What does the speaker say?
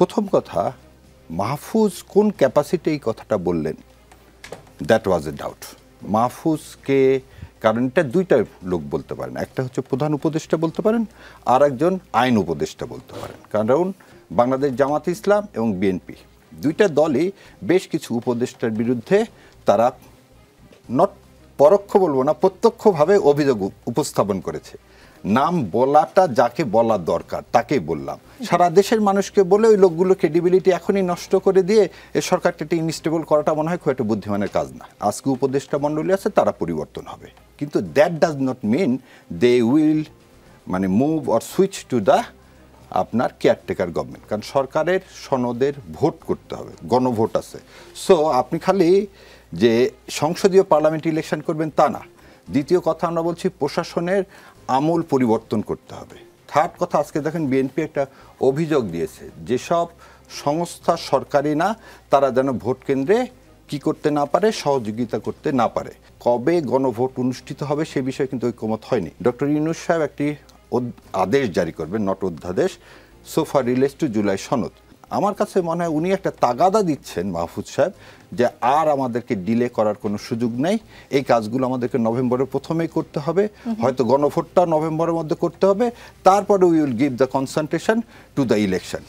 প্রথম কথা, মাহফুজ কোন ক্যাপাসিটি এই কথাটা বললেন, দ্যাট ওয়াজ এ ডাউট। মাহফুজকে, কারণ এটা দুইটা লোক বলতে পারেন, একটা হচ্ছে প্রধান উপদেষ্টা বলতে পারেন, আর একজন আইন উপদেষ্টা বলতে পারেন। কারণ বাংলাদেশ জামাত ইসলাম এবং বিএনপি দুইটা দলই বেশ কিছু উপদেষ্টার বিরুদ্ধে তারা নট পরোক্ষ বলবো না, প্রত্যক্ষভাবে অভিযোগ উপস্থাপন করেছে। নাম বলাটা যাকে বলার দরকার তাকেই বললাম। সারা দেশের মানুষকে বলে ওই লোকগুলো ক্রেডিবিলিটি এখনই নষ্ট করে দিয়ে এই সরকারটাকে ইনস্টেবল করাটা মনে হয় খুব একটা বুদ্ধিমানের কাজ না। আজকে উপদেষ্টা মণ্ডলী আছে, তারা পরিবর্তন হবে, কিন্তু that does not mean they will move or switch to the আপনার কেয়ারটেকার গভর্নমেন্ট। কারণ সরকারের সনদের ভোট করতে হবে, গণভোট আছে। সো আপনি খালি যে সংসদীয় পার্লামেন্ট ইলেকশন করবেন তা না। দ্বিতীয় কথা, আমরা বলছি প্রশাসনের আমূল পরিবর্তন করতে হবে। থার্ড কথা, আজকে দেখেন বিএনপি একটা অভিযোগ দিয়েছে, যেসব সংস্থা সরকারি না তারা যেন ভোট কেন্দ্রে কি করতে না পারে, সহযোগিতা করতে না পারে। কবে গণভোট অনুষ্ঠিত হবে সে বিষয়ে কিন্তু ঐকমত হয়নি। ডক্টর ইউনূস সাহেব একটি আদেশ জারি করবেন, নট অধ্যাদেশ, সোফা রিলেটস টু জুলাই সনদ। আমার কাছে মনে হয় উনি একটা তাগাদা দিচ্ছেন মাহফুজ সাহেব, যে আর আমাদেরকে ডিলে করার কোনো সুযোগ নেই, এই কাজগুলো আমাদেরকে নভেম্বরের প্রথমেই করতে হবে, হয়তো গণভোটটা নভেম্বরের মধ্যে করতে হবে, তারপরে we will give the concentration to the election.